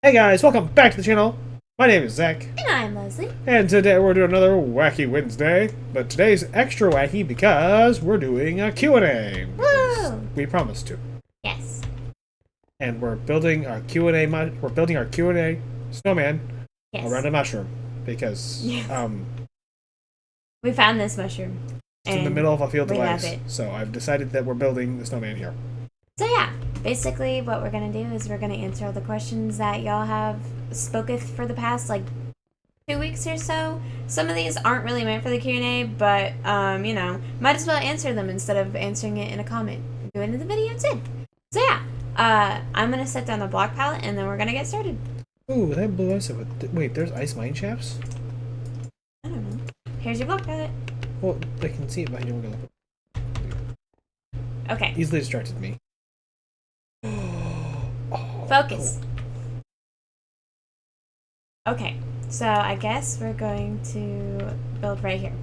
Hey guys, welcome back to the channel. My name is Zach, And I'm Leslie. and today we're doing another Wacky Wednesday. But today's extra wacky because we're doing a Q&A. Woo! We promised to. Yes. And we're building our Q&A snowman Yes. around a mushroom because Yes. We found this mushroom. it's in the middle of a field of we love ice. it. So I've decided that we're building the snowman here. So yeah, basically what we're gonna do is we're gonna answer all the questions that y'all have spoketh for the past like 2 weeks or so. Some of these aren't really meant for the Q&A, but might as well answer them instead of answering it in a comment. Do it in the video instead. So yeah, I'm gonna set down the block palette and then we're gonna get started. Ooh, that blew ice up. Wait, there's ice mine shafts? I don't know. Here's your block palette. Well, I can see it behind you. We're gonna Okay. easily distracted me. Focus. Okay, so I guess we're going to build right here.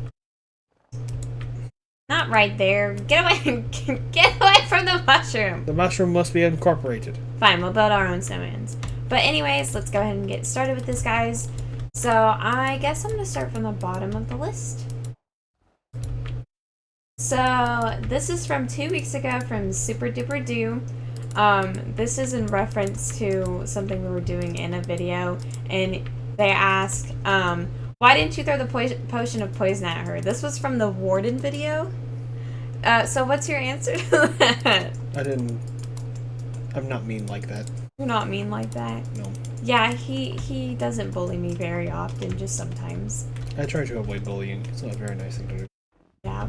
Not right there. Get away! Get away from the mushroom! The mushroom must be incorporated. Fine, we'll build our own snowmans. But anyways, let's go ahead and get started with this, guys. So I guess I'm going to start from the bottom of the list. So this is from 2 weeks ago from Super Duper Doo. This is in reference to something we were doing in a video, and they ask, why didn't you throw the potion of poison at her? This was from the Warden video. So what's your answer to that? I'm not mean like that. You're not mean like that. No. Yeah, he doesn't bully me very often, just sometimes. I try to avoid bullying. It's not a very nice thing to do. Yeah.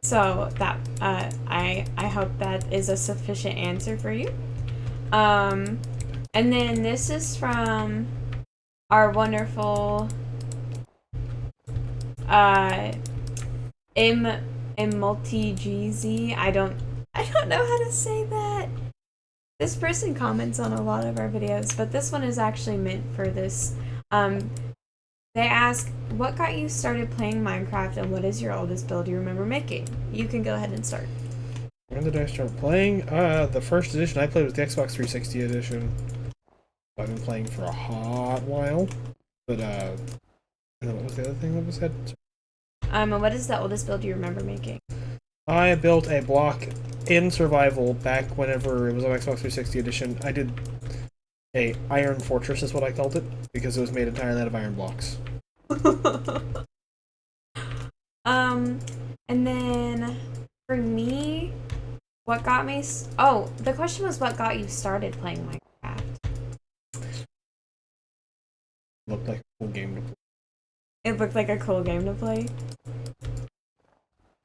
So that I hope that is a sufficient answer for you. And then this is from our wonderful multi-GZ. I don't know how to say that. This person comments on a lot of our videos, but this one is actually meant for this. They ask, what got you started playing Minecraft and what is your oldest build you remember making? You can go ahead and start. When did I start playing? The first edition I played was the Xbox 360 edition. I've been playing for a hot while. But, and then what was the other thing that was said? And what is the oldest build you remember making? I built a block in survival back whenever it was on Xbox 360 edition. I did a Iron Fortress is what I called it, because it was made entirely out of iron blocks. And then for me, what got me... the question was what got you started playing Minecraft? Looked like a cool game to play. It looked like a cool game to play.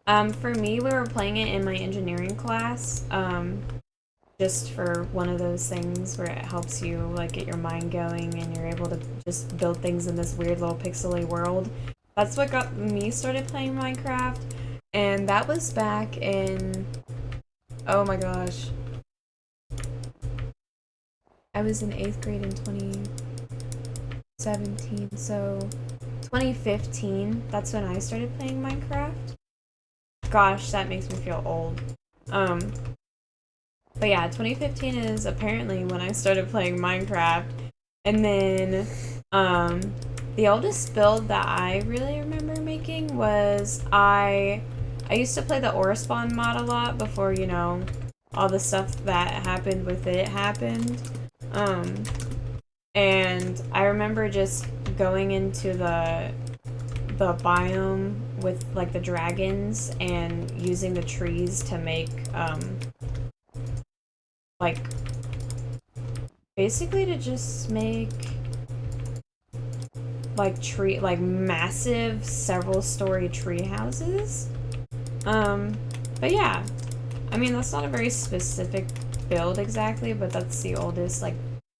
For me, we were playing it in my engineering class, just for one of those things where it helps you like get your mind going and you're able to just build things in this weird little pixely world. That's what got me started playing Minecraft, and that was back in, oh my gosh, I was in 8th grade in 2017, so 2015, that's when I started playing Minecraft. Gosh, that makes me feel old. But yeah, 2015 is apparently when I started playing Minecraft. And then, the oldest build that I really remember making was I used to play the Ore Spawn mod a lot before, all the stuff that happened with it happened. And I remember just going into the biome with like the dragons and using the trees to make like basically to just make like massive several story tree houses. But yeah, I mean that's not a very specific build exactly, but that's the oldest like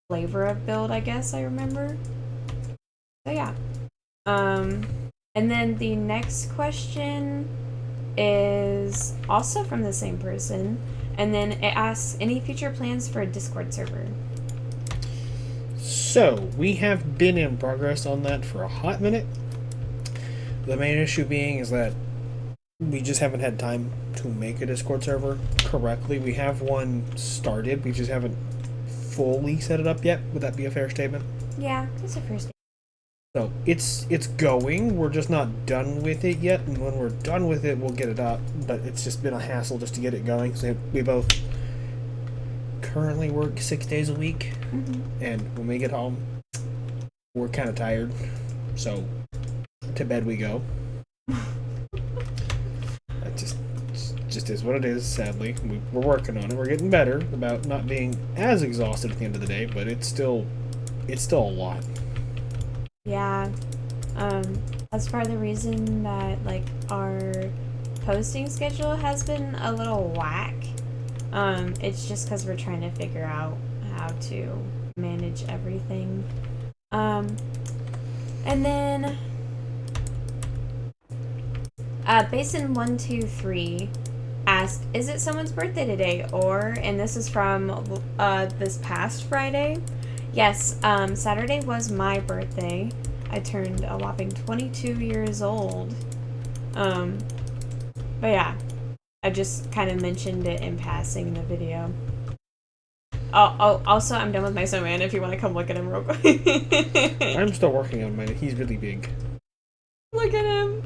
flavor of build I guess I remember. So yeah. And then the next question is also from the same person, and then it asks, any future plans for a Discord server? So, we have been in progress on that for a hot minute. The main issue being is that we just haven't had time to make a Discord server correctly. We have one started, we just haven't fully set it up yet. Would that be a fair statement? Yeah, that's a first. So it's going. We're just not done with it yet, and when we're done with it, we'll get it up. But it's just been a hassle just to get it going. So we both currently work 6 days a week, and when we get home, we're kind of tired. So to bed we go. It just is what it is. Sadly, we're working on it. We're getting better about not being as exhausted at the end of the day, but it's still a lot. Yeah, that's part of the reason that like our posting schedule has been a little whack. It's just because we're trying to figure out how to manage everything. And then Basin123 asked, "Is it someone's birthday today?" And this is from this past Friday. Yes, Saturday was my birthday. I turned a whopping 22 years old. But yeah, I just kind of mentioned it in passing in the video. Oh, also, I'm done with my snowman if you want to come look at him real quick. I'm still working on mine. He's really big. Look at him.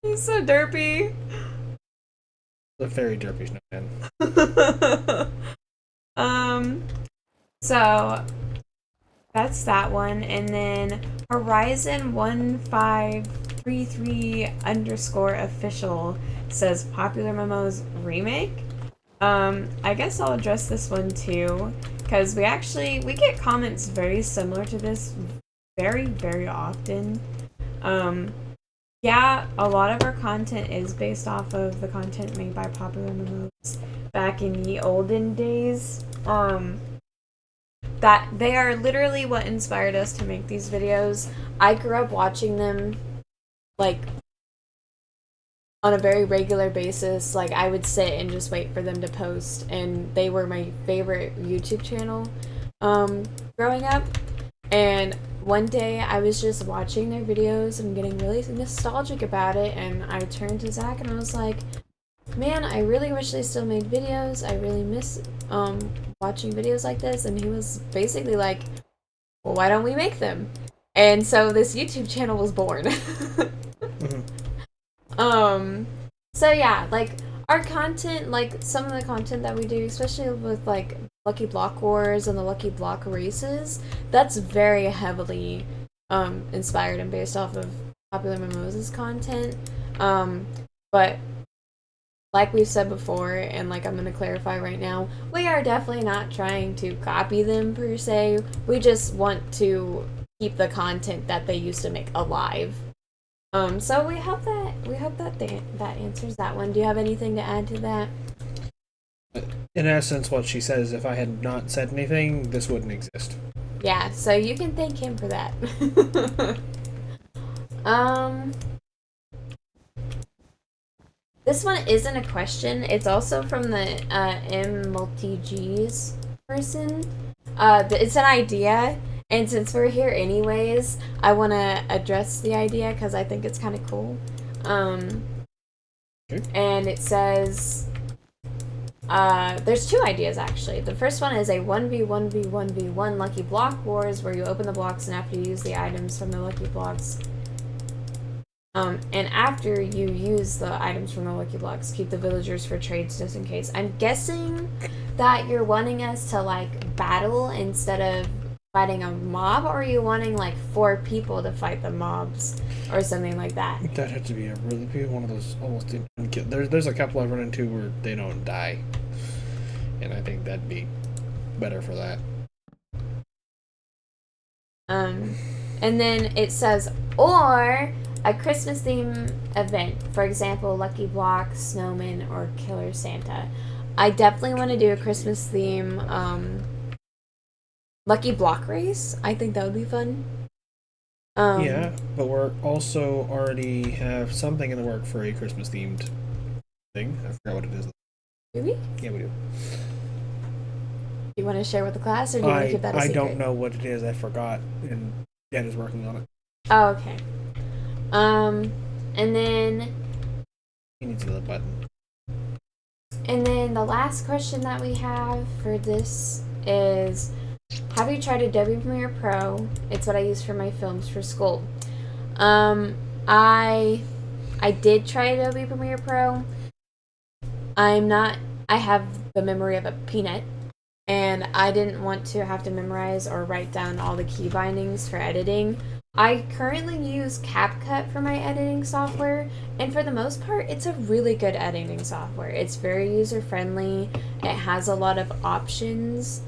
He's so derpy. A very derpy snowman. So that's that one, and then Horizon1533_official says Popular Memos remake. I guess I'll address this one too, because we get comments very similar to this very, very often. Yeah, a lot of our content is based off of the content made by Popular Memos back in the olden days. That they are literally what inspired us to make these videos. I grew up watching them, like, on a very regular basis. Like, I would sit and just wait for them to post, and they were my favorite YouTube channel growing up. And one day I was just watching their videos and getting really nostalgic about it, and I turned to Zach and I was like, man, I really wish they still made videos. I really miss watching videos like this. And he was basically like, well, why don't we make them? And so this YouTube channel was born. So yeah, like our content, like some of the content that we do, especially with like Lucky Block Wars and the Lucky Block races, that's very heavily inspired and based off of Popular Mimosas content. But like we've said before, and like I'm going to clarify right now, we are definitely not trying to copy them per se. We just want to keep the content that they used to make alive. So we hope that that answers that one. Do you have anything to add to that? In essence, what she says, if I had not said anything, this wouldn't exist. Yeah, so you can thank him for that. This one isn't a question. It's also from the M-Multi-Gs person. It's an idea, and since we're here anyways, I want to address the idea because I think it's kind of cool. Okay. And it says, there's two ideas actually. The first one is a 1v1v1v1 Lucky Block Wars, where you open the blocks and after you use the items from the Lucky Blocks, and after you use the items from the Lucky Blocks, keep the villagers for trades just in case. I'm guessing that you're wanting us to like battle instead of fighting a mob, or are you wanting like 4 people to fight the mobs or something like that? That had to be a really big one of those almost there's a couple I've run into where they don't die, and I think that'd be better for that. And then it says, or a Christmas theme event, for example, Lucky Block, Snowman, or Killer Santa. I definitely want to do a Christmas theme Lucky Block race. I think that would be fun. Yeah, but we're also already have something in the work for a Christmas themed thing. I forgot what it is. Do we? Yeah, we do. Do you want to share with the class, or do you want to keep that a secret? I don't know what it is. I forgot, and Dad is working on it. Oh, okay. And then He needs another button. And then the last question that we have for this is, have you tried Adobe Premiere Pro? It's what I use for my films for school. I did try Adobe Premiere Pro. I have the memory of a peanut, and I didn't want to have to memorize or write down all the key bindings for editing. I currently use CapCut for my editing software, and for the most part, it's a really good editing software. It's very user-friendly. It has a lot of options,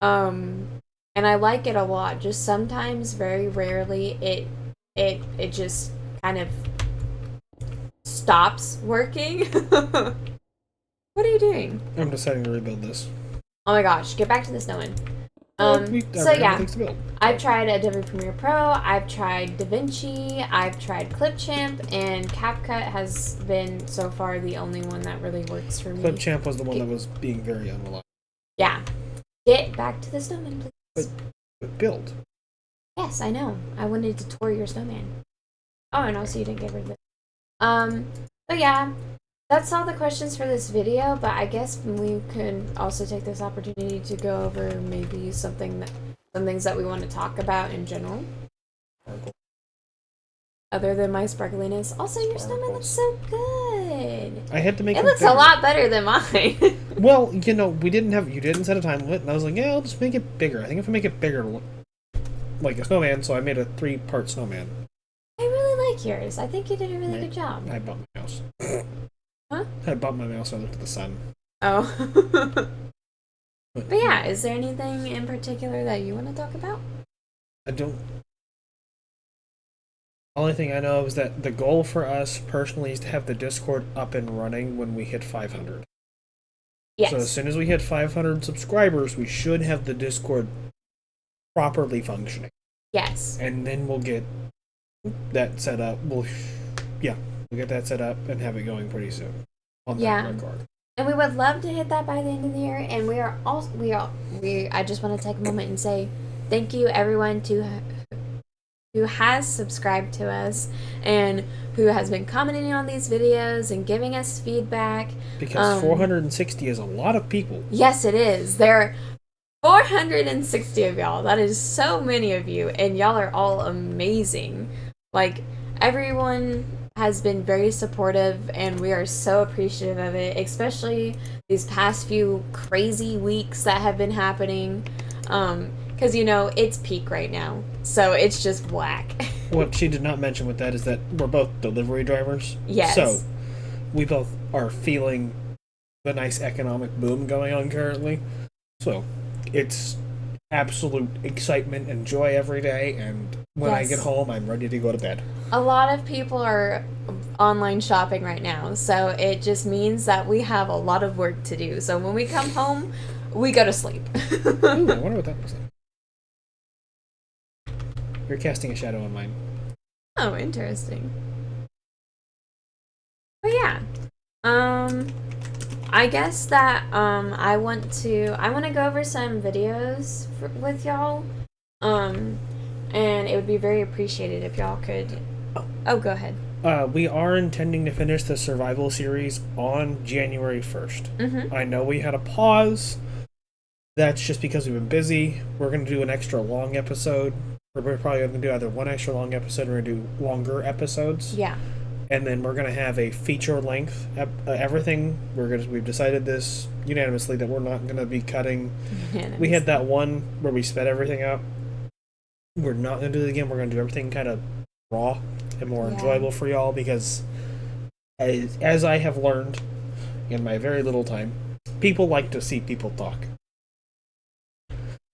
and I like it a lot. Just sometimes, very rarely, it just kind of stops working. What are you doing? I'm deciding to rebuild this. Oh my gosh, get back to the snowman. So yeah, I've tried Adobe Premiere Pro, I've tried DaVinci, I've tried Clipchamp, and CapCut has been so far the only one that really works for me. Clipchamp was the one that was being very unreliable. Yeah. Get back to the snowman, please. But build. Yes, I know. I wanted to tour your snowman. Oh, and also you didn't get rid of it. But yeah, that's all the questions for this video, but I guess we could also take this opportunity to go over maybe some things that we want to talk about in general. Other than my sparkliness. Also, your snowman looks so good. I had to make it looks bigger. A lot better than mine. Well, you didn't set a time limit, and I was like, yeah, I'll just make it bigger. I think if I make it bigger, it'll look like a snowman, so I made a 3-part snowman. I really like yours. I think you did a really good job. I bumped my mouse. Huh? I bumped my mouse. I looked at the sun. Oh. But yeah, is there anything in particular that you want to talk about? I don't. Only thing I know is that the goal for us personally is to have the Discord up and running when we hit 500. Yes. So as soon as we hit 500 subscribers, we should have the Discord properly functioning. Yes. And then we'll get that set up. We'll get that set up and have it going pretty soon on that record. And we would love to hit that by the end of the year. And I just want to take a moment and say thank you everyone who has subscribed to us and who has been commenting on these videos and giving us feedback. Because 460 is a lot of people. Yes, it is. There are 460 of y'all. That is so many of you, and y'all are all amazing. Like, everyone has been very supportive, and we are so appreciative of it, especially these past few crazy weeks that have been happening. Because, it's peak right now, so it's just whack. What she did not mention with that is that we're both delivery drivers. Yes. So, we both are feeling the nice economic boom going on currently. So, it's absolute excitement and joy every day, and when I get home, I'm ready to go to bed. A lot of people are online shopping right now, so it just means that we have a lot of work to do. So when we come home, we go to sleep. Ooh, I wonder what that was like. You're casting a shadow on mine. Oh, interesting. But yeah, I guess that I want to go over some videos with y'all, and it would be very appreciated if y'all could. Oh, go ahead. We are intending to finish the survival series on January 1st. Mm-hmm. I know we had a pause. That's just because we've been busy. We're going to do an extra long episode. We're probably going to do either one extra long episode or we're going to do longer episodes. Yeah. And then we're going to have a feature length everything. We've decided this unanimously that we're not going to be cutting. We had that one where we sped everything up. We're not going to do it again. We're going to do everything kind of raw and more enjoyable for y'all, because as I have learned in my very little time, people like to see people talk.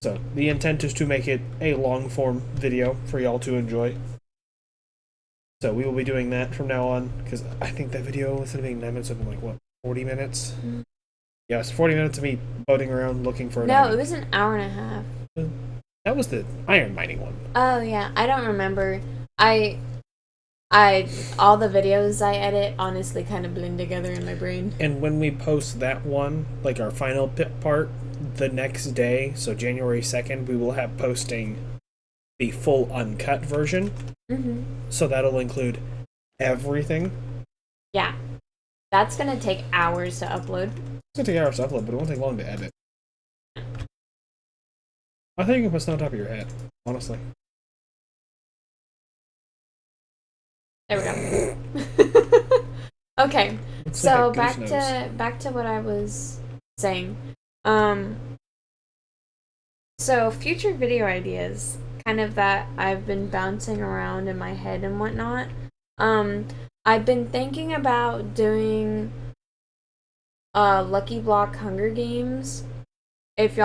So the intent is to make it a long form video for y'all to enjoy. So we will be doing that from now on, because I think that video, instead of being 9 minutes, it'll be 40 minutes? Mm-hmm. Yeah, it's 40 minutes of me boating around looking for... No, it was an hour and a half. That was the iron mining one. Oh, yeah. I don't remember. All the videos I edit honestly kind of blend together in my brain. And when we post that one, like our final part, the next day, so January 2nd, we will have posting the full uncut version. Mm-hmm. So that'll include everything. Yeah. That's going to take hours to upload. It's going to take hours to upload, but it won't take long to edit. I think you can put snow on top of your head, honestly. There we go. Okay, Looks like so a goose nose. back to what I was saying. Um, so future video ideas, kind of that I've been bouncing around in my head and whatnot. Um, I've been thinking about doing Lucky Block Hunger Games. If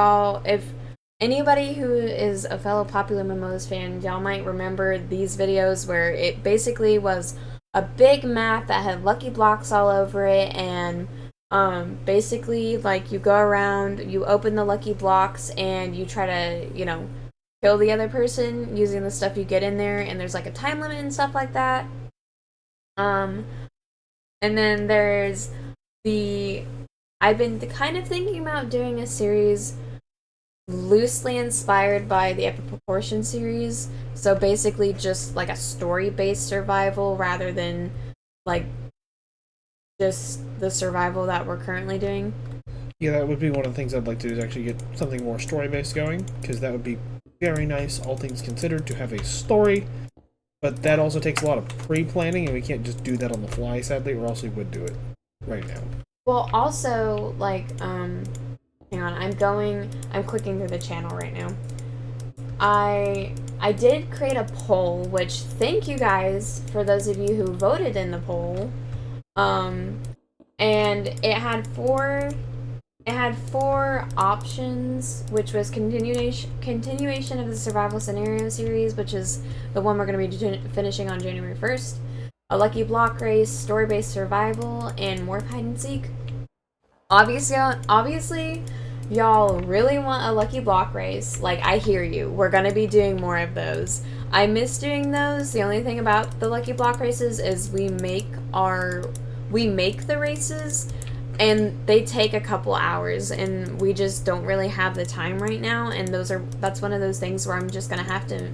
anybody who is a fellow Popular Memos fan, y'all might remember these videos where it basically was a big map that had Lucky Blocks all over it, and basically, like, you go around, you open the Lucky Blocks, and you try to, kill the other person using the stuff you get in there, and there's like a time limit and stuff like that. Um, and then there's the I've been kind of thinking about doing a series loosely inspired by the Epic Proportion series. So basically just like a story-based survival rather than like just the survival that we're currently doing. Yeah, that would be one of the things I'd like to do is actually get something more story-based going, because that would be very nice, all things considered, to have a story. But that also takes a lot of pre-planning, and we can't just do that on the fly, sadly, or else we would do it right now. Well, also, like, hang on, I'm clicking through the channel right now. I did create a poll, which thank you guys for those of you who voted in the poll. And it had four options, which was continuation of the survival scenario series, which is the one we're going to be finishing on January 1st. A lucky block race, story-based survival, and more hide and seek. Obviously, y'all really want a lucky block race. Like, I hear you. We're gonna be doing more of those. I miss doing those. The only thing about the lucky block races is we make the races, and they take a couple hours, and we just don't really have the time right now. And that's one of those things where I'm just gonna have to,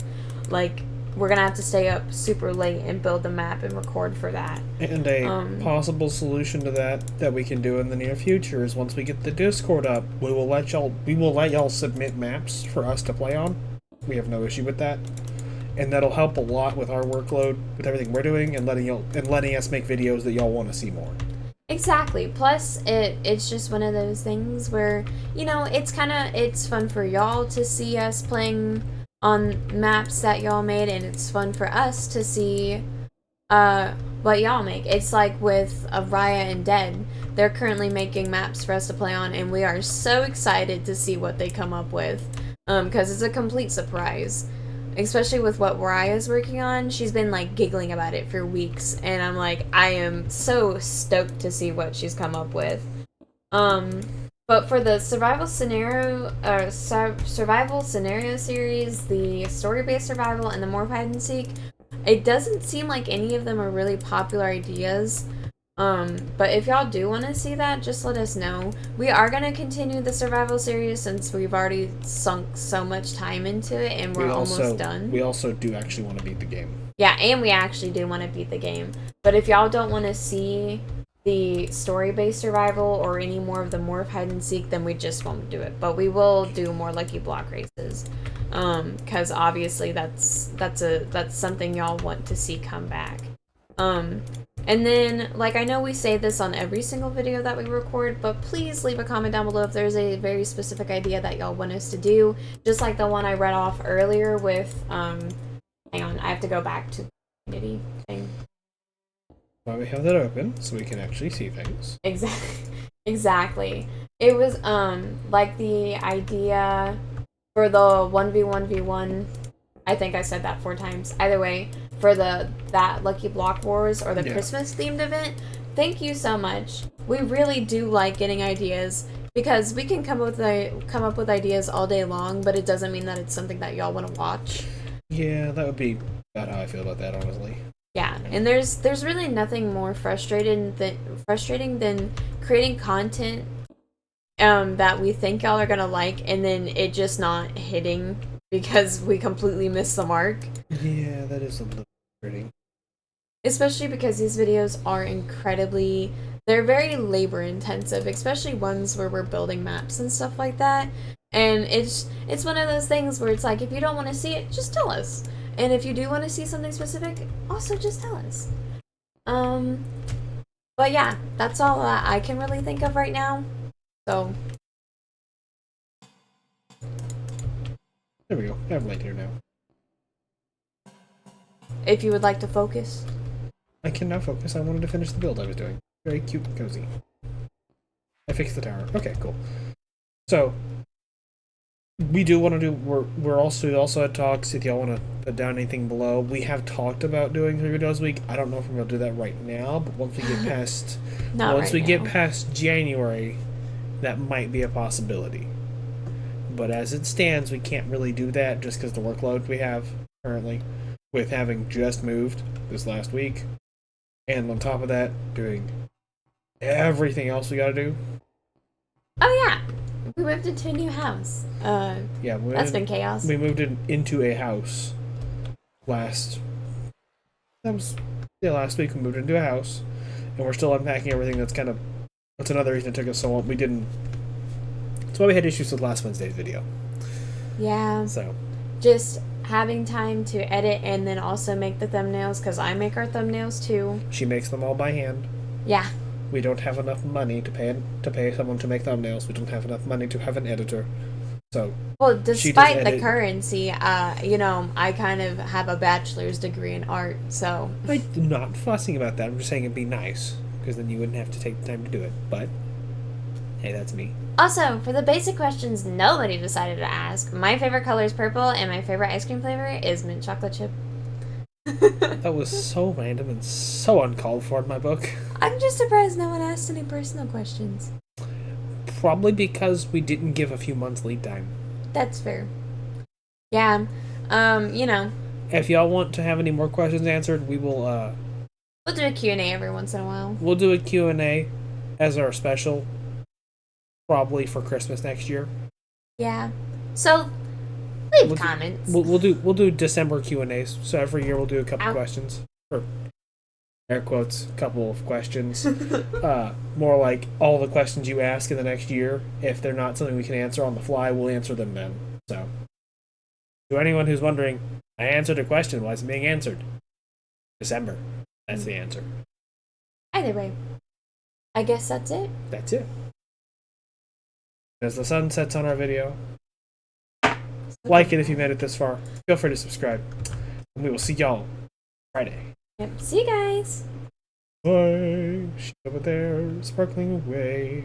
like, we're gonna have to stay up super late and build the map and record for that. And a possible solution to that we can do in the near future is once we get the Discord up, we will let y'all submit maps for us to play on. We have no issue with that, and that'll help a lot with our workload with everything we're doing, and letting us make videos that y'all want to see more. Exactly. Plus, it's just one of those things where, it's fun for y'all to see us playing on maps that y'all made, and it's fun for us to see what y'all make. It's like with Raya and Dead. They're currently making maps for us to play on, and we are so excited to see what they come up with, because it's a complete surprise. Especially with what Raya's working on. She's been like giggling about it for weeks, and I'm like, I am so stoked to see what she's come up with. But for the survival scenario series, the story-based survival, and the more hide and seek, it doesn't seem like any of them are really popular ideas. But if y'all do want to see that, just let us know. We are going to continue the survival series since we've already sunk so much time into it, and we're almost done. We also do actually want to beat the game. Yeah, and we actually do want to beat the game. But if y'all don't want to see the story-based survival or any more of the morph hide and seek, then we just won't do it. But we will do more lucky block races, because obviously that's something y'all want to see come back. And then, like, I know we say this on every single video that we record, but please leave a comment down below if there's a very specific idea that y'all want us to do, just like the one I read off earlier with hang on, I have to go back to the community thing. Why we have that open so we can actually see things. Exactly. It was like the idea for the 1v1v1. I think I said that 4 times. Either way, for that Lucky Block Wars or the Christmas themed event. Thank you so much. We really do like getting ideas, because we can come up with ideas all day long, but it doesn't mean that it's something that y'all want to watch. Yeah, that would be about how I feel about that, honestly. Yeah, and there's really nothing more frustrating than creating content that we think y'all are gonna like, and then it just not hitting because we completely missed the mark. Yeah, that is a little frustrating. Especially because these videos are they're very labor intensive, especially ones where we're building maps and stuff like that. And it's one of those things where it's like, if you don't want to see it, just tell us. And if you do want to see something specific, also just tell us. But yeah, that's all that I can really think of right now. So there we go. I have light here now. if you would like to focus. I can now focus. I wanted to finish the build I was doing. Very cute and cozy. I fixed the tower. Okay, cool. So we do want to do. We also had talks. If y'all want to put down anything below, we have talked about doing 3 videos a week. I don't know if we're gonna do that right now, but once we get past get past January, that might be a possibility. But as it stands, we can't really do that just because the workload we have currently, with having just moved this last week, and on top of that, doing everything else we gotta do. Oh yeah, we moved into a new house. Yeah, that's been chaos. We moved into a house last week. We moved into a house, and we're still unpacking everything. That's another reason it took us so long. That's why we had issues with last Wednesday's video. Yeah. So just having time to edit and then also make the thumbnails, because I make our thumbnails too. She makes them all by hand. Yeah. We don't have enough money to pay someone to make thumbnails. We don't have enough money to have an editor. So well, despite the currency, I kind of have a bachelor's degree in art, so I'm not fussing about that. I'm just saying it'd be nice, because then you wouldn't have to take the time to do it. But hey, that's me. Also, for the basic questions nobody decided to ask, my favorite color is purple, and my favorite ice cream flavor is mint chocolate chip. That was so random and so uncalled for in my book. I'm just surprised no one asked any personal questions. Probably because we didn't give a few months lead time. That's fair. Yeah. If y'all want to have any more questions answered, we will, we'll do a Q&A every once in a while. We'll do a Q&A as our special, probably for Christmas next year. Yeah. So, leave comments. We'll do December Q&As. So every year we'll do a couple questions. Or air quotes, couple of questions. More like all the questions you ask in the next year. If they're not something we can answer on the fly, we'll answer them then. So, to anyone who's wondering, I answered a question. Why is it being answered? December. That's the answer. Either way, I guess that's it. That's it. As the sun sets on our video, like it if you made it this far. Feel free to subscribe. And we will see y'all Friday. Yep. See you guys. Bye. She's over there, sparkling away.